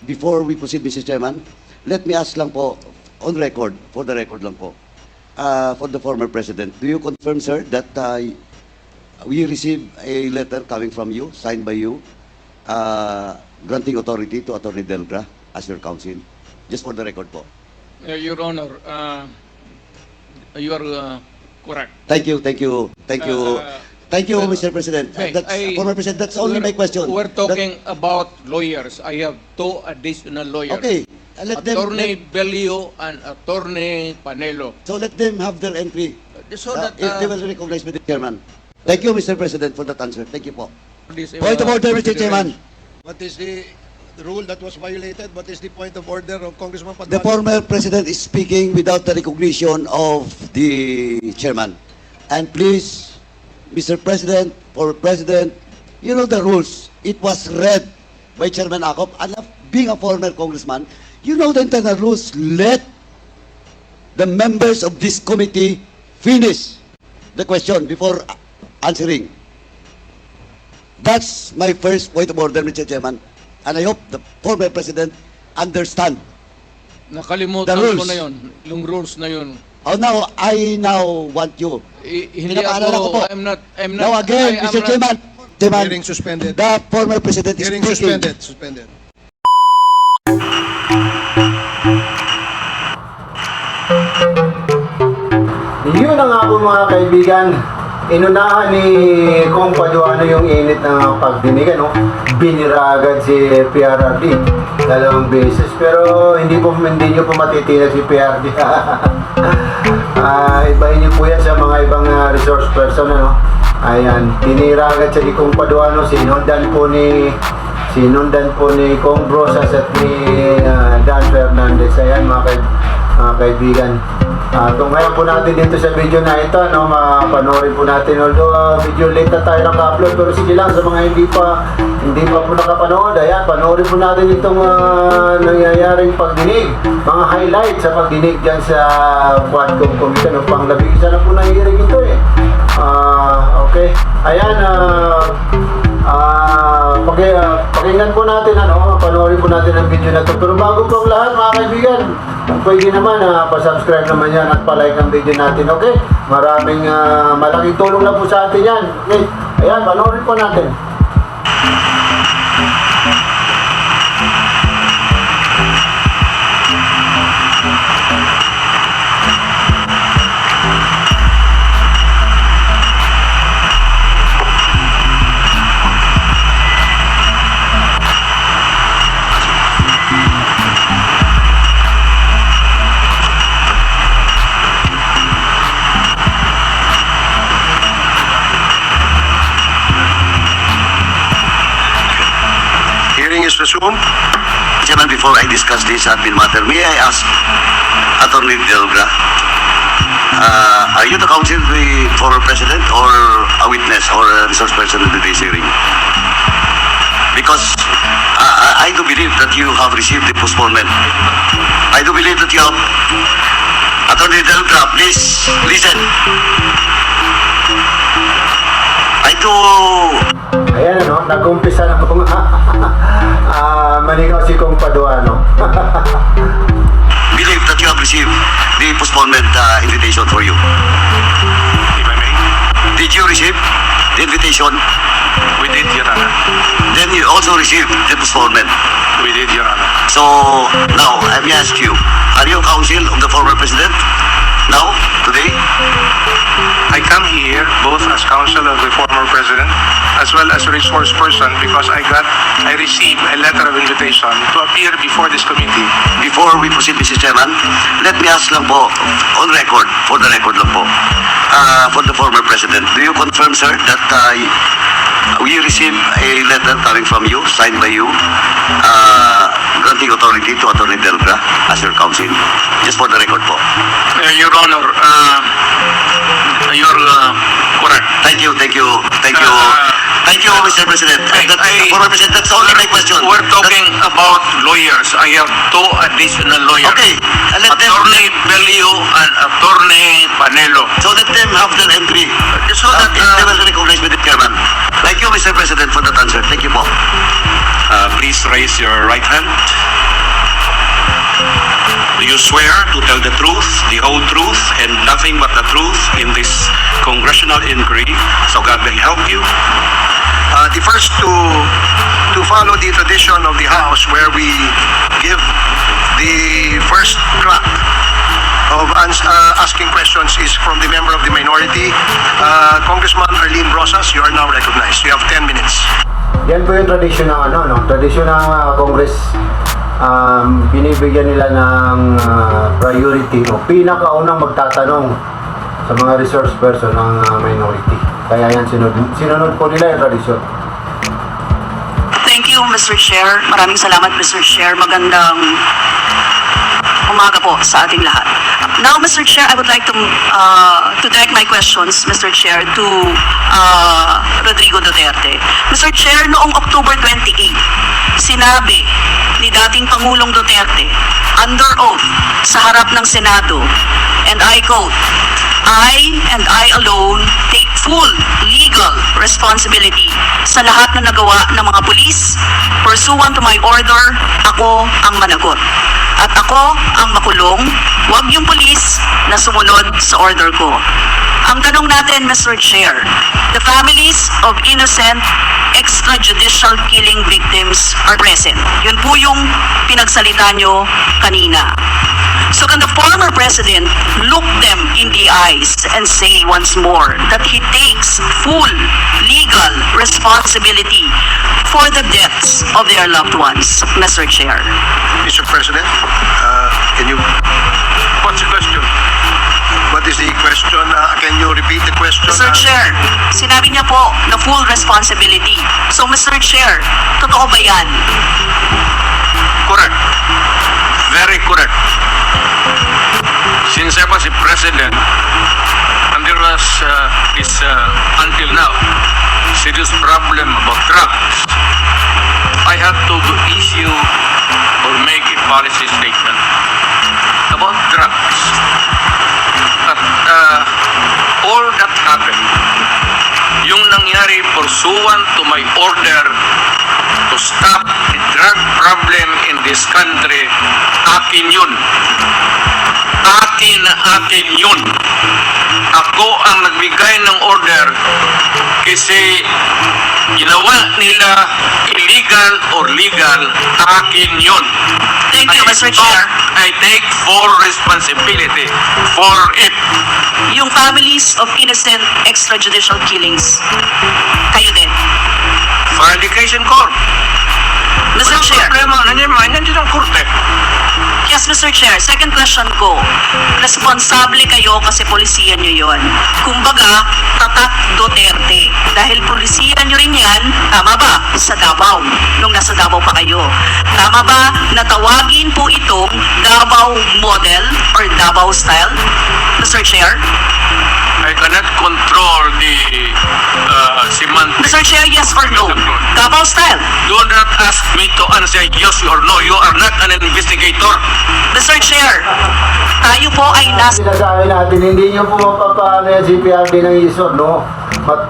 before we proceed, Mr. Chairman, let me ask lang po, on record, for the record lang po, for the former President, do you confirm, sir, that we received a letter coming from you, signed by you, granting authority to Attorney Delgra as your counsel? Just for the record po. Your Honor, you are correct. Thank you, thank you, thank you. Thank you, Mr. President. Former President, that's only my question. We're talking about lawyers. I have two additional lawyers. Okay. Attorney Belio and Attorney Panelo. So let them have their entry. So that If they will recognize me, the Chairman. Thank you, Mr. President, for that answer. Thank you po. this, Point of order, Mr. Chairman. What is the rule that was violated? What is the point of order of Congressman The Paduano? former President is speaking without the recognition of the Chairman. And please, Mr. President, former President, you know the rules. It was read by Chairman Acop. And being a former congressman, you know the internal rules. Let the members of this committee finish the question before answering. That's my first point of order, Mr. Chairman. And I hope the former President understand. nakalimutan The rules. ko na yun. Yung rules na yun. Oh, I now want you. Hindi Pinapaalala ko ako, po. I'm not, Now again, I am Mr. not- Chairman, Chairman, Hearing suspended. the former President is Hearing speaking. suspended. Yun na nga po mga kaibigan, inunahan ni Kong Paduano yung init ng pagdinig, ano? Binira agad si PRRD dalawang beses, pero hindi nyo po matitinag si PRRD. Ibahin nyo po yan sa mga ibang resource person, ano? Ayan, tinira agad siya ni Kong Paduano, sinundan po ni Kong Brosas at ni Dan Fernandez. Ayan mga kaibigan. Tunghayan po natin dito sa video na ito, no, mapanoorin po natin. Although video late na tayo naka-upload, pero sige lang sa mga hindi pa po nakapanood, ayan, panoorin po natin itong nangyayaring pagdinig, mga highlights sa pagdinig dyan sa Quadcom Committee, no, pang-labing-isa na po nangyayari ito eh. Okay, ayan, pakinggan po natin, ano, panoorin po natin ang video na ito. Pero bago po ang lahat mga kaibigan, kung pwede naman, pa-subscribe naman yan at pa-like ang video natin, okay? Maraming malaking tulong na po sa atin yan. Okay, ayan, panoorin po natin. Hearing is resumed. Chairman, before I discuss this admin matter, may I ask Attorney Delgra, are you the counsel of the former President or a witness or a resource person in today's hearing? Because I do believe that you have received the postponement. I do believe that you have... Attorney Delgra, please listen. I do... Ayan, ano, nag-umpisa na po manigaw si Kong Paduano. believe that you have received the postponement invitation for you. If I may, Did you receive the invitation? we did, Your Honor. Then you also received the postponement. We did, Your Honor. So now let me ask you, are you counsel of the former president now, today? I come here both as counsel of the former president as well as resource person because I received a letter of invitation to appear before this committee. Before we proceed, Mr. Chairman, let me ask lang po, on record, for the record lang po, for the former president, do you confirm, sir, that we received a letter coming from you, signed by you, granting authority to Attorney Delgra as your counsel? Just for the record po. Your Honor, you're correct. Thank you, thank you, thank you. Thank you, Mr. President. Former President, that's only my question. We're talking about lawyers. I have two additional lawyers. Okay, let them... Attorney Belio and Attorney Panelo. So let them have their entry. So that, If they will recognize with the chairman. Thank you, Mr. President, for that answer. Thank you po. Please raise your right hand. you swear to tell the truth, the whole truth, and nothing but the truth in this congressional inquiry, so God will help you? The first to follow the tradition of the House where we give the first crack of asking questions is from the member of the minority. Congressman Arlene Rosas, you are now recognized. You have 10 minutes. Yan po yung tradisyon ng tradisyon ng Congress. Binibigyan nila ng priority o pinakaunang magtatanong sa mga resource person ng minority. Kaya yan sinunod po nila yung tradisyon. Thank you, Mr. Chair. Maraming salamat, Mr. Chair. Magandang umaga po sa ating lahat. Now, Mr. Chair, I would like to direct my questions, Mr. Chair, to Rodrigo Duterte. Mr. Chair, noong October 28, sinabi ni dating Pangulong Duterte under oath sa harap ng Senado, and I quote, I and I alone take full legal responsibility sa lahat na nagawa ng mga pulis. Pursuant to my order, ako ang managot. At ako ang makulong, wag yung pulis na sumunod sa order ko. Ang tanong natin, Mr. Chair, the families of innocent extrajudicial killing victims are present. Yun po yung pinagsalita nyo kanina. So can the former president look them in the eyes and say once more that he takes full legal responsibility for the deaths of their loved ones, Mr. Chair? Mr. President, can you... What's the question? What is the question? Can you repeat the question? Mr. Chair, sinabi niya po na full responsibility. So Mr. Chair, totoo ba yan? Correct. Very correct. Since I was a president, and there was until now, serious problem about drugs, I had to issue or make a policy statement about drugs. At all that happened, yung nangyari pursuant to my order to stop the drug problem in this country, akin yun. Akin yun. Ako ang nagbigay ng order kasi ginawa nila illegal or legal, akin yun. Thank you, Mr. Chair. I take full responsibility for it. Yung families of innocent extrajudicial killings, kayo din. File the case in court. Mr. Walang Chair. problema, nandiyan ang korte. Yes, Mr. Chair. Second question ko. Responsable kayo kasi polisiyan nyo yon. Kumbaga, tatak Duterte. Dahil polisiyan nyo rin yan, tama ba? Sa Davao. Nung nasa Davao pa kayo. Tama ba na tawagin po itong Davao model or Davao style? Mr. Chair? I cannot control the semantics. Mr. Chair, yes or no? Davao style. Do not ask me to answer yes or no. You are not an investigator. Mr. Chair, tayo po ay Sinasabi natin, hindi nyo po mapapaano yung CPRD ng ISO, no?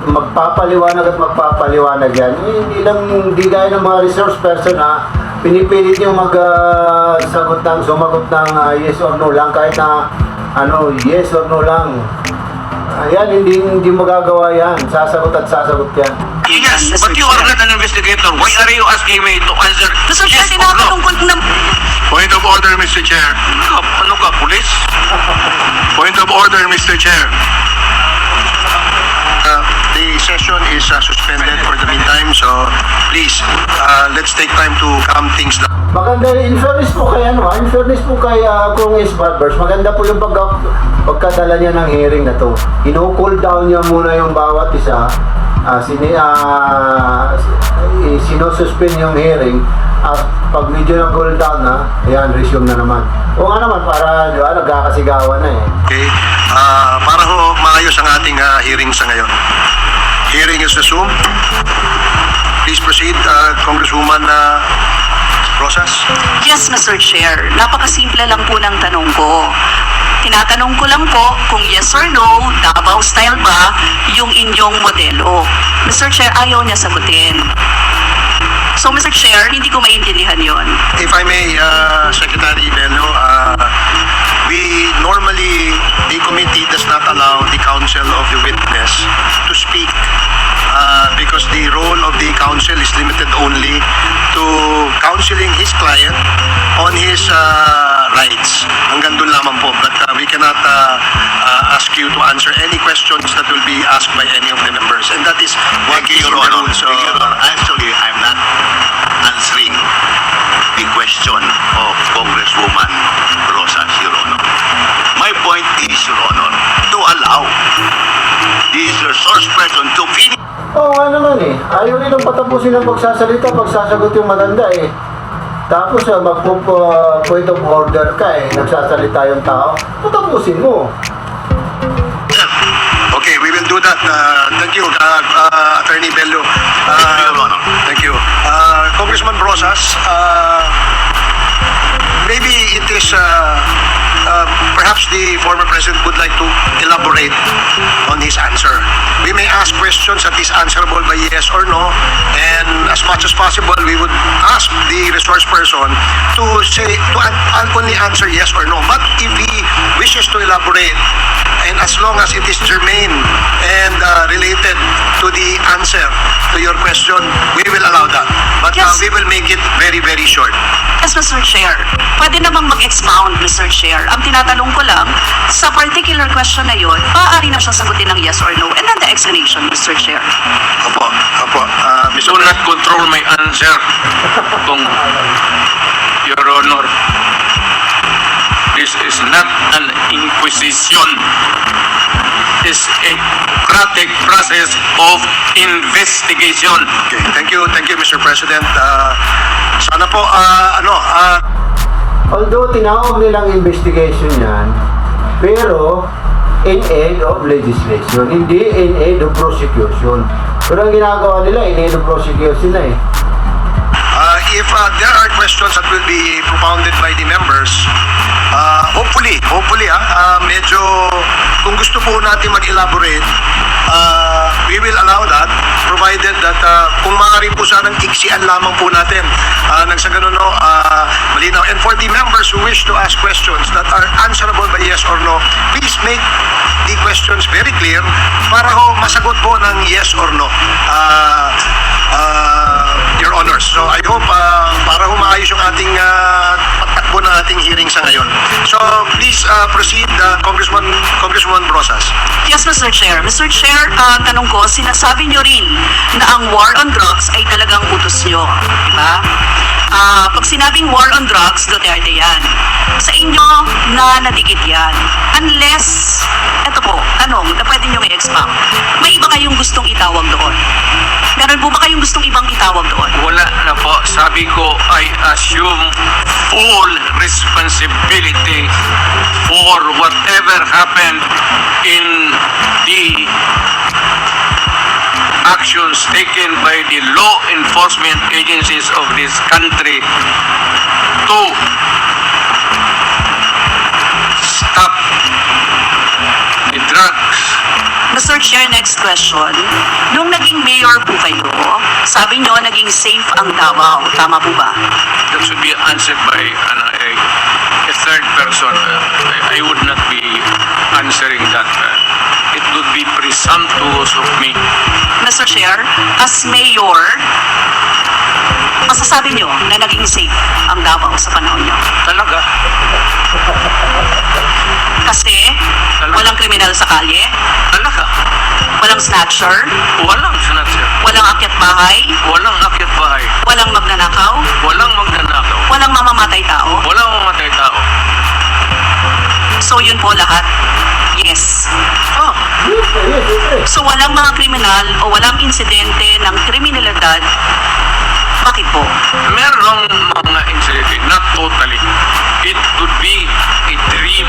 Magpapaliwanag at magpapaliwanag yan. Hindi gaya ng mga resource person, ha? Pinipilit nyo sumagot ng yes or no lang, kahit na yes or no lang. Ayan, hindi magagawa yan. Sasagot at sasagot yan. Yes, but you are not an investigator. Why are you asking me to answer Mr. Chair, yes or no? tinatanong ko na... Point of order, Mr. Chair. Ano ka, pulis? Point of order, Mr. Chair. The session is suspended for the meantime, so please, let's take time to calm things down. Maganda, in fairness po kay Kong S. Barbers, maganda po yung pagkadala niya ng hearing na to. Ino-cool down niya muna yung bawat isa, sinosuspend yung hearing. Pag medyo na cool down na, ayan, resume na naman. O nga naman, para nagkakasigawan na eh. Okay? Para ho maayos ang ating hearing sa ngayon. Hearing is resumed. Please proceed, Congresswoman Rosas. Yes, Mr. Chair. Napakasimple lang po ng tanong ko. Tinatanong ko lang po kung yes or no, Davao style ba yung inyong modelo. Mr. Chair, ayaw niya sagutin. So, Mr. Chair, hindi ko maintindihan yon. If I may, Secretary Bello, counsel of the witness to speak because the role of the counsel is limited only to counseling his client on his rights. Hanggang doon lamang po. But we cannot ask you to answer any questions that will be asked by any of the members. And that is what Thank is you, in Your the Honor. rules. Thank you, Your Honor. Actually, I'm not answering the question of Congresswoman Rosas, Your Honor. My point is, Your Honor, to allow this resource person to finish. Oo nga naman eh. Ayaw nilang patapusin ang pagsasalita, pagsasagot yung maganda eh. Tapos point of order ka eh, nagsasalita yung tao, patapusin mo. Okay, we will do that. Thank you, Attorney Bello. Thank you, Your Honor. Thank you. Congressman Brosas, maybe it is perhaps the former president would like to elaborate on his answer. We may ask questions that is answerable by yes or no, and as much as possible, we would ask the resource person to say only answer yes or no. But if he wishes to elaborate, and as long as it is germane and related to the answer to your question, we will allow that. But Yes. we will make it very, very short. Yes, Mr. Chair. Pwede namang mag-expound, Mr. Chair. Ang tinatanong ko lang, sa particular question na yun, maaari na siyang sagutin ng yes or no. And then the explanation, Mr. Chair. Opo, opo. Mr. Do not control my answer, Your Honor. This is not an inquisition. This is a democratic process of investigation. Okay, thank you, Mr. President. Sana po, Although tinawag nilang investigation yan, pero in aid of legislation, hindi in aid of prosecution. Pero ang ginagawa nila, in aid of prosecution na eh. if there are questions that will be propounded by the members, hopefully, medyo, kung gusto po natin mag-elaborate, we will allow that, provided that kung maaari po sanang iksian lamang po natin nang sa ganun, no, malinaw. And for the members who wish to ask questions that are answerable by yes or no, please make the questions very clear para ho masagot po ng yes or no, Your Honors. So I hope para ho maayos yung ating pagtakbo ng ating hearing sa ngayon. So please proceed, Congresswoman Brosas. Yes, Mr. Chair. Mr. Chair, tanong ko, sinasabi nyo rin na ang war on drugs ay talagang utos nyo. Diba? Pag sinabing war on drugs, Duterte yan. Sa inyo, na nadikit yan. Unless, eto po, tanong na pwede nyo may expound. May iba kayong gustong itawag doon? Meron po ba kayong gustong ibang itawag doon? Wala na po. Sabi ko, I assume full responsibility for whatever happened in the actions taken by the law enforcement agencies of this country to stop the drugs. Mr. Chair, next question. Nung naging mayor po kayo, sabi nyo naging safe ang Davao. Tama po ba? That should be answered by a third person. I would not be answering that. It would be presumptuous of me. Mr. Chair, as mayor, masasabi nyo na naging safe ang Davao sa panahon nyo. Talaga? Kasi walang kriminal sa kalye, Talaga? walang snatcher, Walang snatcher. walang akyat bahay, Walang akyat bahay. walang magnanakaw, Walang magnanakaw. walang mamamatay tao. Walang mamatay tao. So yun po lahat. Yes. Oh, Yes. So walang mga kriminal o walang insidente ng kriminalidad. Bakit po? merong mga incident, not totally. It would be a dream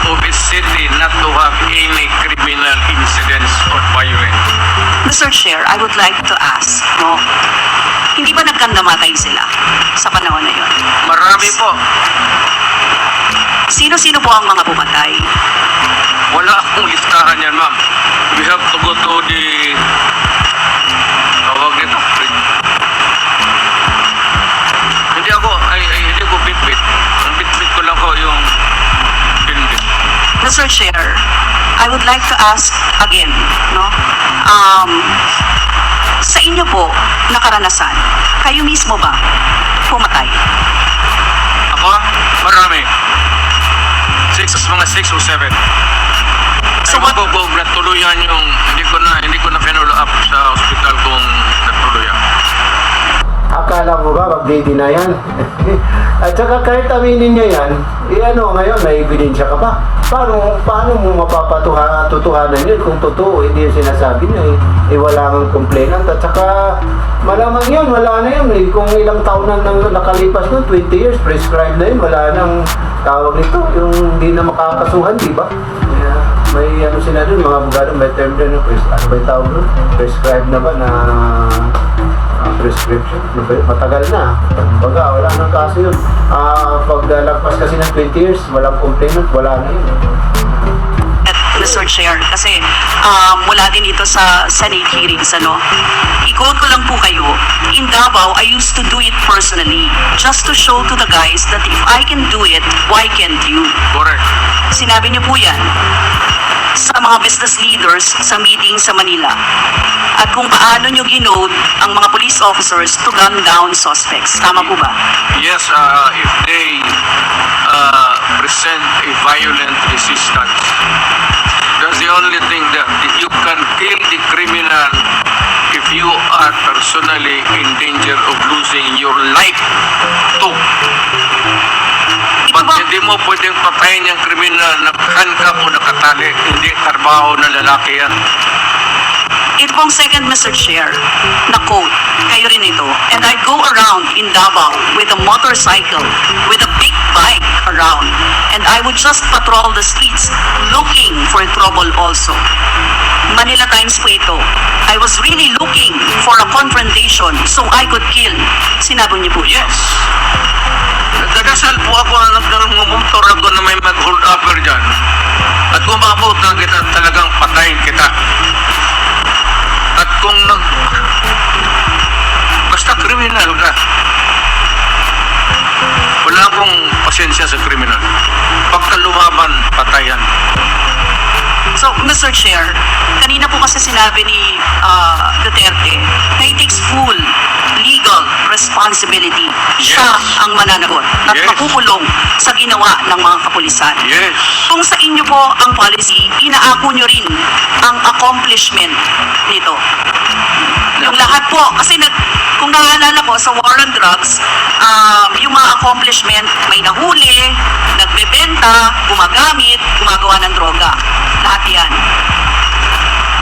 of a city not to have any criminal incidents or violence. Mr. Chair, I would like to ask, no? Hindi ba nagkandamatay sila sa panahon na yun? Marami po. Sino-sino po ang mga pumatay? Wala akong listahan yan, ma'am. We have to go to the tawag nito. Hindi ko bitbit. Ang bitbit ko lang ko yung pinbit. Mr. Chair, I would like to ask again, no? Sa inyo po, na karanasan, kayo mismo ba pumatay? Ako, marami. Mga 6 o 7. So Ewan ko kung natuluyan yung, hindi ko na pinolo up sa hospital kung natuluyan. Akala mo ba, magdi-deny yan? At saka kahit aminin niya yan, ngayon, may ebidensya ka ba? Paano mo mapapatuhanan yun kung totoo, hindi yung sinasabi niya wala kang complainant. At saka, malamang yun, wala na yun Kung ilang taon na nakalipas nun, 20 years, prescribed na yun, wala nang tawag nito, yung hindi na makakasuhan, di ba? May sila dun, mga abogado, may term dun, ano ba yung tawag dun? Prescribed na ba na prescription? Matagal na. Baga, wala nang kaso yun. Pag lagpas kasi ng 20 years, walang complainant, wala na yun. Mr. Chair, kasi mula din ito sa Senate hearings, i-quote ko lang po kayo, in Davao, I used to do it personally, just to show to the guys that if I can do it, why can't you? Correct. Sinabi niyo po yan sa mga business leaders sa meeting sa Manila. At kung paano niyo ginode ang mga police officers to gun down suspects. Tama po ba? Yes, if they present a violent resistance, that's the only thing that you can kill the criminal if you are personally in danger of losing your life too. But hindi mo pwedeng patayin yung kriminal na handcuff o nakatali. Hindi trabaho ng lalaki yan. Ito pong second, Mr. Chair, na quote, kayo rin ito, and I go around in Davao with a motorcycle, with a big bike around, and I would just patrol the streets looking for trouble also. Manila Times po ito. I was really looking for a confrontation so I could kill. Sinabi niyo po, Yes. Nagdadasal po ako na nagmumotor ako na may mag-hold upper dyan. At kung maabot na kita, talagang patayin kita. At kung basta kriminal ka, wala akong pasensya sa kriminal. Pagka lumaban, patayan. So, Mr. Chair, kanina po kasi sinabi ni Duterte na he takes full legal responsibility. Siya ang mananagot at Yes. makukulong sa ginawa ng mga kapulisan. Yes. Kung sa inyo po ang policy, inaako nyo rin ang accomplishment nito. Yung lahat po, kasi kung naalala ko sa war on drugs, yung mga accomplishment, may nahuli, nagbebenta, gumagamit, gumagawa ng droga. Lahat yan.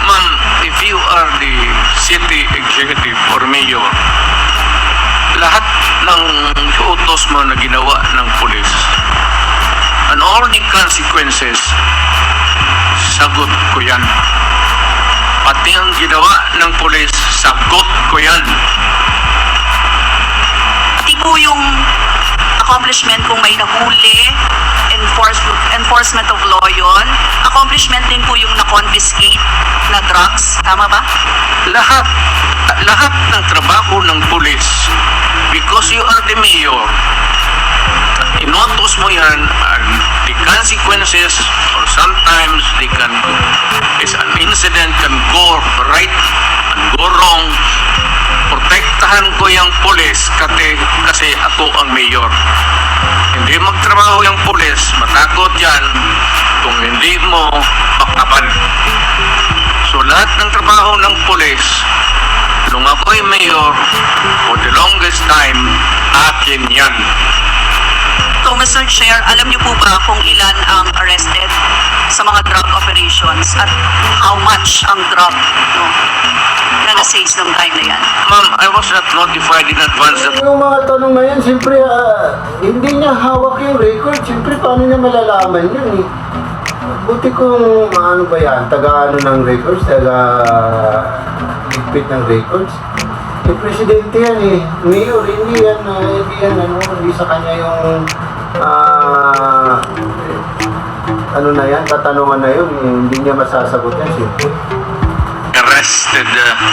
Ma'am, if you are the city executive or mayor, lahat ng utos mo na ginawa ng pulis and all the consequences, sagot ko yan. Pati ang ginawa ng pulis, sagot ko yan. Pati po yung accomplishment kung may nahuli, enforcement of law yun. Accomplishment din po yung na-confiscate na drugs. Tama ba? Lahat ng trabaho ng pulis, because you are the mayor, inotos mo yan, and the consequences, or sometimes an incident can go right and go wrong. Protektahan ko yung pulis kasi ako ang mayor. Hindi magtrabaho yung pulis, matakot yan kung hindi mo makaban. So lahat ng trabaho ng pulis, nung ako'y mayor, for the longest time, akin yan. So, Mr. Chair, alam niyo po ba kung ilan ang arrested sa mga drug operations at how much ang drug na na-seize ng time na yan? Ma'am, I was not notified in advance that Yung mga tanong na yan, siyempre, hindi niya hawak yung record. Siyempre, paano niya malalaman yun Buti kung ano ba yan, taga-ano ng records, taga-ligpit ng records. Yung presidente yan mayor, hindi sa kanya yung ano na yan, katanungan na yun, hindi niya masasagot yan, siyempre. arrested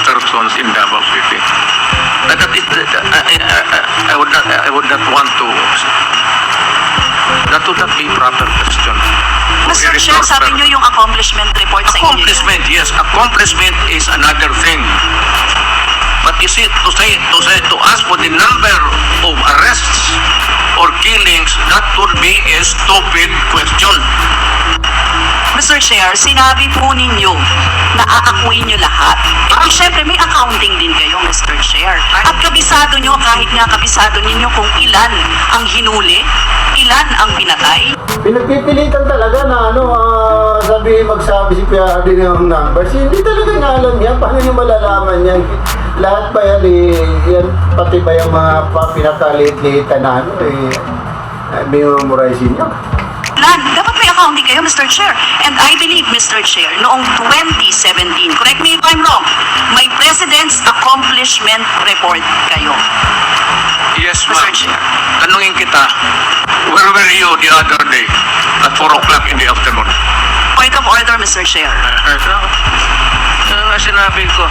persons in Davao City. I would not want to. That would not be proper question. Mr. Chair, Sabi niyo yung accomplishment report sa inyo. Accomplishment, yes. Accomplishment is another thing. But you see, to ask for the number of arrests or killings, that would be a stupid question. Mr. Chair, sinabi po ninyo na aakuin nyo lahat. Eh, syempre, may accounting din kayo, Mr. Chair. At kabisado nyo, kahit nga kabisado ninyo kung ilan ang hinuli, ilan ang pinatay. Pinagpipilitan talaga na magsabi si PRD ng numbers. Hindi talaga niya alam yan. Paano niyo malalaman yan? Lahat ba yan yan, pati ba yung mga pinakaliit-liitan na memorize niyo? Dapat may accounting kayo, Mr. Chair. And I believe, Mr. Chair, noong 2017, correct me if I'm wrong, may President's Accomplishment Report kayo. Yes, Mr. ma'am. Chair. Tanungin kita, where were you the other day at 4 o'clock in the afternoon? Point of order, Mr. Chair. Ano nga sinabi ko?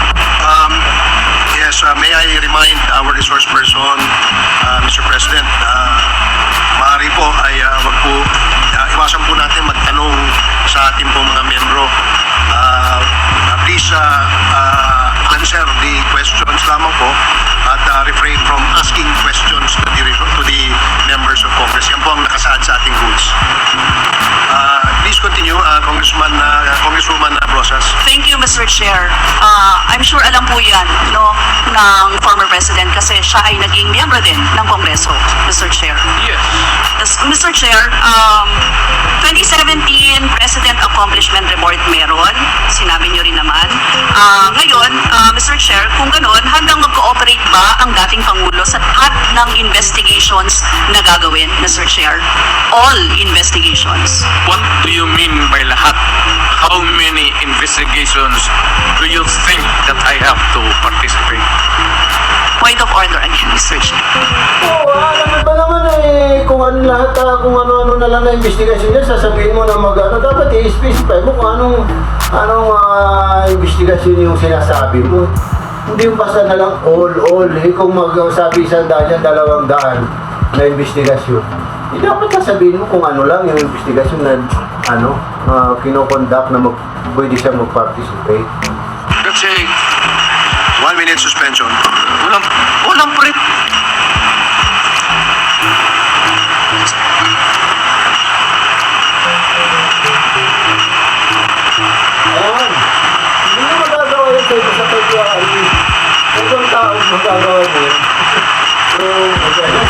Yes, may I remind our resource person, Mr. President, maaari po ay wag po, iwasan po natin magtanong sa ating po mga membro. Please answer the questions lamang po at refrain from asking questions to the members of Congress. Yan po ang nakasaad sa ating rules. Please continue, Congresswoman Rosas. Thank you, Mr. Chair. I'm sure alam po yan, no, ng former President kasi siya ay naging miyembro din ng Kongreso, Mr. Chair. Yes. Mr. Chair, 2017 President Accomplishment Report meron, sinabi niyo rin naman. Ngayon, Mr. Chair, kung gano'n, hanggang mag-cooperate ba ang dating Pangulo sa lahat ng investigations na gagawin, Mr. Chair? All investigations. What do you mean by lahat? How many investigations do you think that I have to participate? Point of order again, Mr. Chair. Oo, alam mo ba naman kung ano lahat, kung ano-ano na lang na investigation niya, sasabihin mo na dapat i-specify mo kung anong investigation yung sinasabi mo. Hindi yung basta na lang all, kung magsabi 100 yan, 200 na investigasyon. Hindi dapat sasabihin mo kung ano lang yung investigasyon na kinoconduct na pwede siya mag-participate. That's a 1 minute suspension. walang pre... Ayan. Hindi mo magagawa yun sa PRD. Kung ibang tao magagawa mo yun. Pero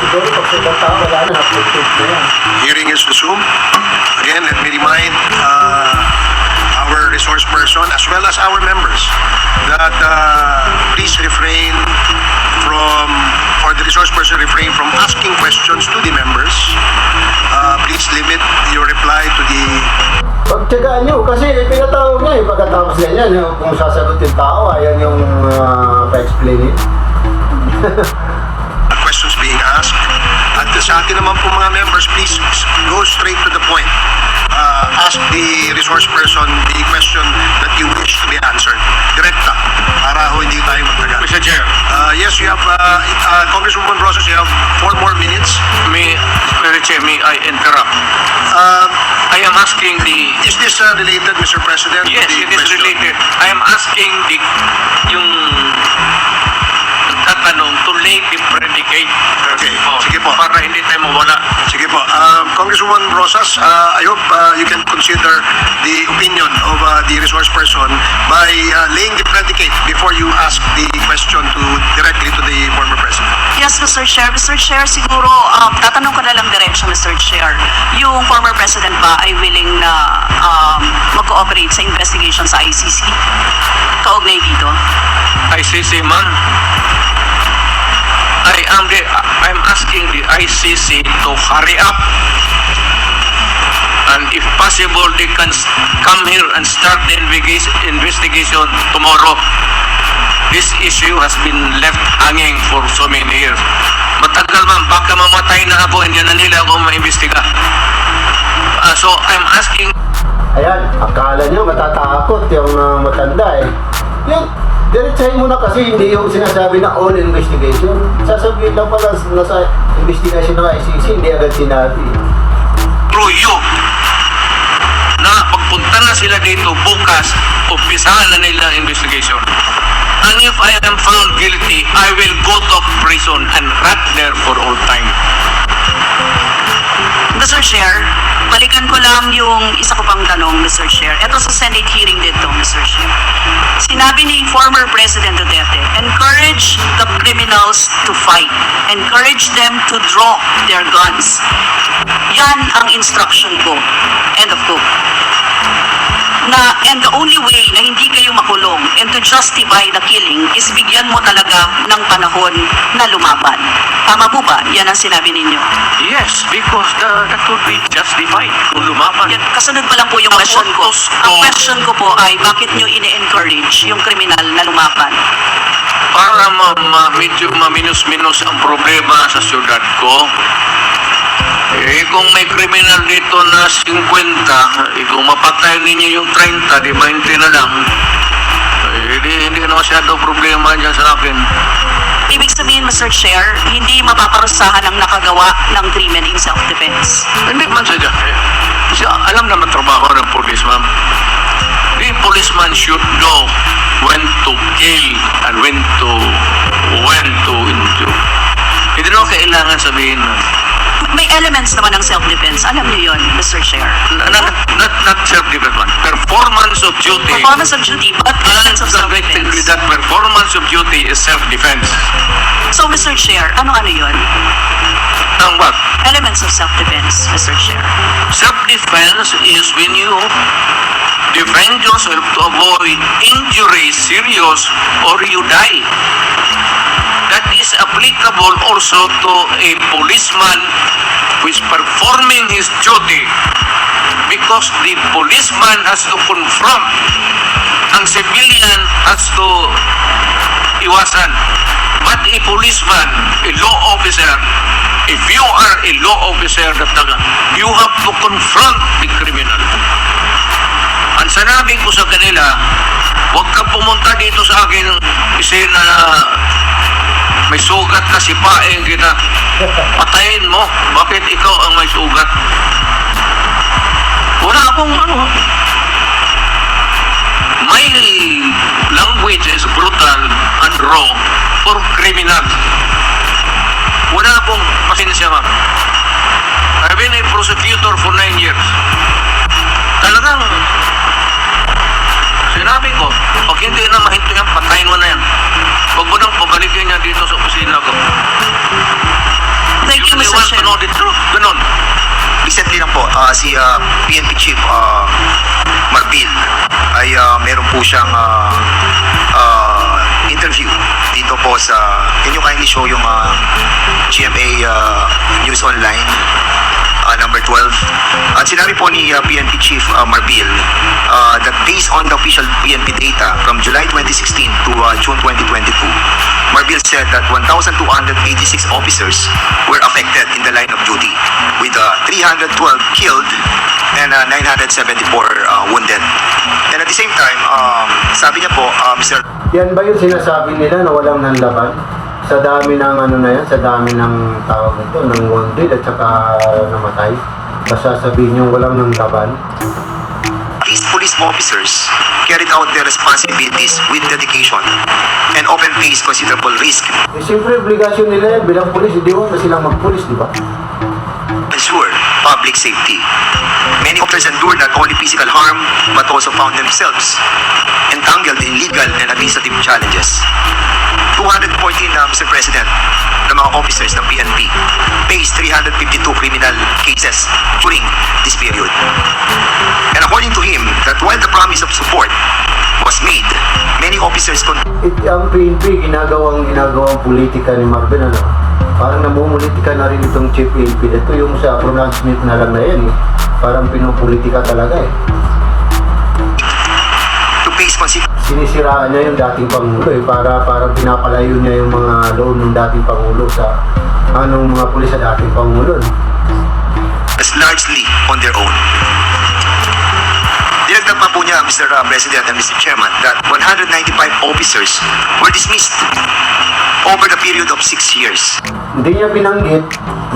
siguro pag sa ibang tao wala na, upload na yan. Hearing is resumed. Again, let me remind our resource person as well as our members that please refrain from, or the resource person refrain from asking questions to the members. Please limit your reply to the Pagtyagaan nyo, kasi pinatawag niya pagkatapos ganyan, kung sasagot yung tao, ayan yung pa-explain questions being asked. At sa atin naman po mga members, please go straight to the point. Ask the resource person the question that you wish to be answered. Direkta, para hindi tayo magtagal. Mr. Chair, Yes, you have, Congresswoman Rosas, you have 4 more minutes. may I interrupt? I am asking Is this related, Mr. President? to Yes, the it is question? related. I am asking yung tatanong to lay the predicate. Okay, sige po. Para hindi tayo mawala. Sige po. Congresswoman Rosas, I hope you can consider the opinion of the resource person by laying the predicate before you ask the question directly to the former president. Yes, Mr. Chair. Mr. Chair, siguro, tatanong ko na lang diretso, Mr. Chair. Yung former President ba ay willing na mag-cooperate sa investigation sa ICC? Kaugnay dito? ICC man. I'm asking the ICC to hurry up. And if possible, they can come here and start the investigation tomorrow. This issue has been left hanging for so many years. Matagal man, baka mamatay na ako, hindi na nila ako maimbestiga. So I'm asking... Ayan, akala nyo matatakot yung matanda Yung, diretsahin mo na kasi hindi yung sinasabi na all investigation. Sasabihin lang pala nasa investigation ng ICC, hindi agad sinabi. Through you na punta na sila dito bukas, umpisahan na nila ang investigation. And if I am found guilty, I will go to prison and rot there for all time. Mr. Chair, balikan ko lang yung isa ko pang tanong, Mr. Chair. Ito sa Senate hearing dito, Mr. Chair. Sinabi ni former President Duterte, encourage the criminals to fight. Encourage them to draw their guns. Yan ang instruction ko. End of quote. And the only way na hindi kayo makulong and to justify the killing is bigyan mo talaga ng panahon na lumaban. Tama po ba? Yan ang sinabi ninyo. Yes, because that would be justified kung lumaban. Yan, kasunod pa lang po yung question ko. Ang question ko po ay bakit nyo ini-encourage yung kriminal na lumaban? Para medyo maminus-minus ang problema sa syudad ko. Kung may kriminal dito na 50, kung mapatay ninyo yung 30, di 20 na lang, hindi na masyado problema dyan sa akin. Ibig sabihin, Mr. Chair, hindi mapaparusahan ang nakagawa ng krimen in self-defense. Hindi man sadya. Kasi alam naman trabaho ng police, ma'am. The policeman should know when to kill and when to injure. Hindi naman kailangan sabihin, May elements naman ng self-defense. Alam niyo yun, Mr. Chair. not self-defense man. Performance of duty. Performance of duty, but elements of self-defense. That performance of duty is self-defense. So, Mr. Chair, ano yun? Ang what? Elements of self-defense, Mr. Chair. Self-defense is when you defend yourself to avoid injury, serious, or you die. That is applicable also to a policeman who is performing his duty, because the policeman has to confront, ang civilian has to iwasan. But a policeman, a law officer, if you are a law officer, you have to confront the criminal. Ang sanabi ko sa kanila, huwag ka pumunta dito sa akin isena na may sugat na sipain kita. Patayin mo. Bakit ikaw ang may sugat? Wala akong My language is brutal and raw for criminal. Wala akong pasensya, ma'am. I've been a prosecutor for 9 years. Talagang sinabi ko, pag hindi na mahinto yan, patayin mo na yan. Huwag mo nang pabalikin niya dito sa opisina ko. Thank you, Mr. Chair. Know the truth. Ganon. Recently lang po, si PNP Chief Marbil ay meron po siyang interview dito po sa, can you kindly show yung GMA News Online number 12. At sinabi po ni PNP Chief Marbil that based on the official PNP data from July 2016 to June 2022, Marbil said that 1,286 officers were affected in the line of duty, with 312 killed and 974 wounded. And at the same time, sabi niya po, Mr. Yan ba yung sinasabi nila na walang nanlaban? Sa dami ng sa dami ng tawag nito, ng wounded at saka namatay? Basta sabihin yung walang nanlaban? These police officers carried out their responsibilities with dedication and often faced considerable risk. Eh, siyempre, obligasyon nila yan bilang pulis. Hindi mo na silang magpulis, di ba? Ensure public safety. Many officers endured not only physical harm but also found themselves entangled in legal and administrative challenges. 214, Mr. President, ng mga officers ng PNP faced 352 criminal cases during this period. And according to him, that while the promise of support was made, many officers Ang PNP, ginagawang politika ni Marvin, parang namumulitika na rin itong Chief PNP. Ito yung sa pronouncement na lang na yan, parang pinupolitika talaga to face Sinisiraan niya yung dating Pangulo parang pinapalayo niya yung mga loan ng dating Pangulo sa mga pulis sa dating Pangulo. as largely on their own. Dinagdag pa po niya, Mr. President and Mr. Chairman, that 195 officers were dismissed over the period of 6 years. Hindi niya binanggit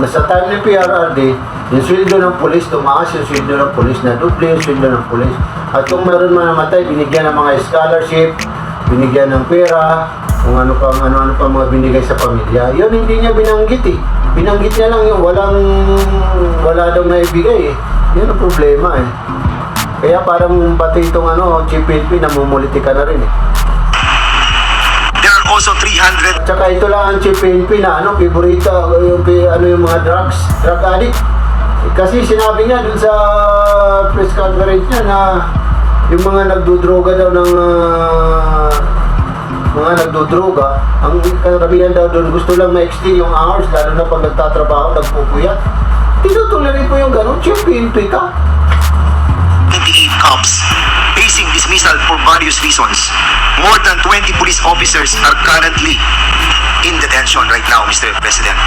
na sa time ng PRRD, Yung sweldo ng pulis, tumaas yung sweldo ng pulis, na doble yung sweldo ng pulis. At kung meron man namatay, binigyan ng mga scholarship, binigyan ng pera, kung ano pa mga binigay sa pamilya. Yun hindi niya binanggit eh. Binanggit niya lang yung wala daw na ibigay eh. Yun ang problema eh. Kaya parang pati itong Chief PNP, namumuliti ka na rin eh. There are also 300 Tsaka ito lang ang Chief PNP na favorito, yung mga drug addict. Kasi sinabi niya dun sa press conference niya na yung mga nagdudroga daw ng ang karamihan daw doon gusto lang ma-extend yung hours, lalo na pag nagtatrabaho, nagpupuyat. Tinutuloy rin po yung ganun, Chief PNP ka. 28 cops facing dismissal for various reasons. More than 20 police officers are currently in detention right now, Mr. President.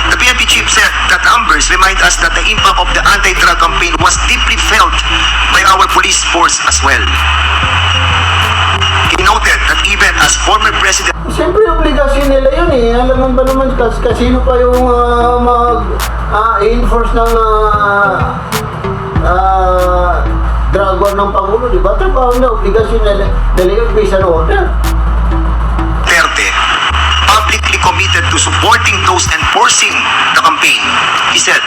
The PNP chief said that numbers remind us that the impact of the anti-drug campaign was deeply felt by our police force as well. He noted that even as former President Siyempre, obligasyon nila yun eh. Alam mo ba naman, kasino pa yung mag-enforce ng drug war ng Pangulo, di ba? Trabaho na, obligasyon nila yung based on order. Duterte publicly committed to supporting those enforcing the campaign. He said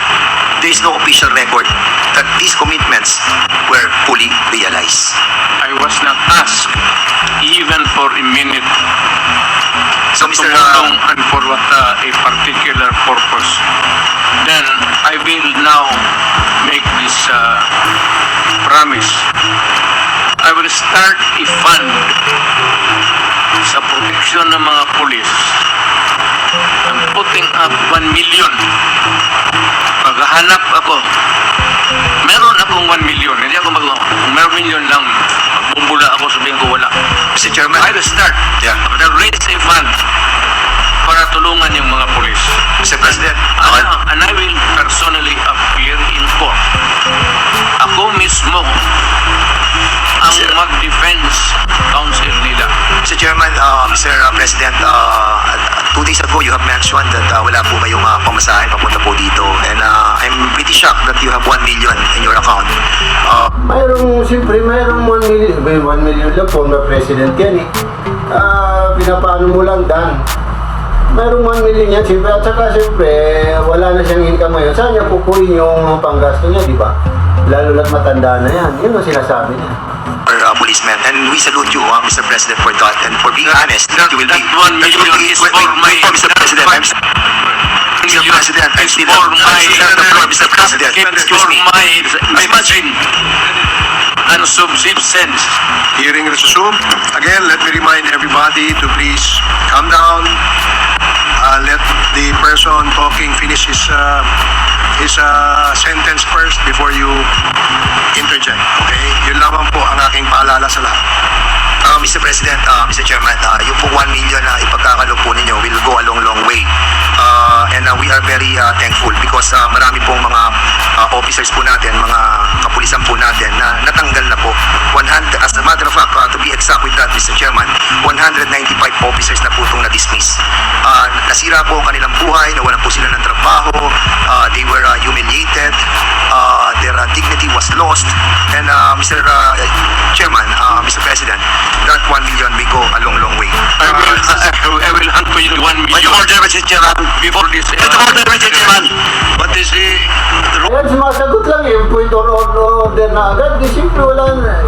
there is no official record that these commitments were fully realized. I was not asked even for a minute So, Mr. tumulong and for what a particular purpose. Then I will now make this promise. I will start a fund sa proteksyon ng mga pulis. I'm putting up 1 million. Maghahanap ako. Meron akong 1 million. Hindi ako kung meron million lang, magbumbula ako, sabihin ko wala. Mr. Chairman, I will start. Yeah. The raise a fund para tulungan yung mga pulis. Mr. President, And I will personally appear in court. Ako mismo ang mag-defense counsel nila. Mr. Chairman, Mr. President, 2 days ago you have mentioned that wala po kayong pamasahe papunta po dito, and I'm pretty shocked that you have 1 million in your account. Siyempre, mayroong 1 million. 1 million lang po, na president yan eh. Pinapaano mo lang, Dan. Mayroong 1 million yan, siyempre. At saka, siyempre, wala na siyang income ngayon. Saan niya kukunin yung panggasto niya, di ba? Lalo na't matanda na yan. Yun ang sinasabi niya. Policemen, and we salute you, Mr. President, for that, and for being honest. That 1 million is for my... Mr. President, Mr. President, I'm still for my... Mr. President, excuse me. My medicine and subsistence. Hearing resumed. Again, let me remind everybody to please calm down. Let the person talking finish his sentence first before you interject. Okay? Yun lamang po ang aking paalala sa lahat. Mr. President, Mr. Chairman, yung po 1 million na ipagkakalo po ninyo will go a long way. And we are very thankful because marami pong mga officers po natin, mga kapulisan po natin na natanggal na po. As a matter of fact, to be exact with that, Mr. Chairman, 195 officers na po itong na-dismiss. Nasira po ang kanilang buhay, nawalan po sila ng trabaho, they were humiliated, their dignity was lost, and Mr. Chairman, Mr. President, that 1 million may go a long way. I will hand to you 1 million. Mr. Chairman, before this... Mr. Chairman, But is Ayan, sumasagot lang eh. Point or order na agad. Di simple,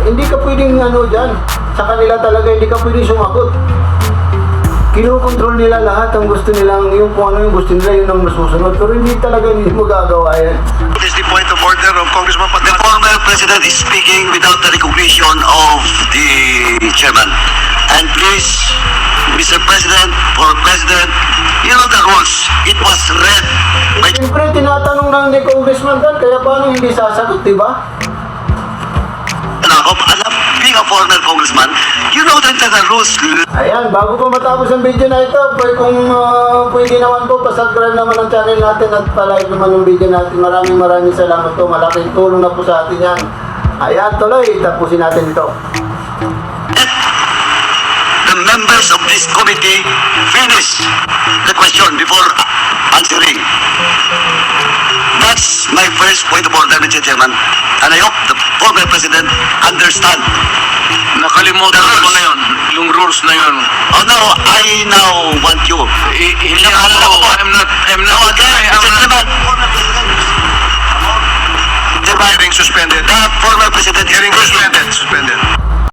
hindi ka pwedeng dyan. Sa kanila talaga, hindi ka pwedeng sumagot. Kinukontrol nila lahat ang gusto nilang, yung kung ano yung gusto nila, yun ang masusunod. Pero hindi talaga hindi magagawa yan. What is the point of order of Congressman Padilla? The former president is speaking without the recognition of the chairman. And please, Mr. President, for President, you know the rules. It was read by... Siyempre, tinatanong lang ni Congressman Dan, kaya paano hindi sasagot, di ba? Being a former congressman, you know that the rules. Ayan, bago pa matapos ang video na ito, kung pwede naman po, pasubscribe naman ang channel natin at palike naman ang video natin. Maraming salamat po. Malaking tulong na po sa atin yan. Ayan, tuloy. Tapusin natin ito. The members of this committee finish the question before answering. That's my first point of order, Mr. Chairman. And I hope the former President understand. Nakalimutan ko na yun. Yung rules na yun. Oh no, I now want you. Hindi ako, I'm not, Hearing suspended. The former President Hearing suspended.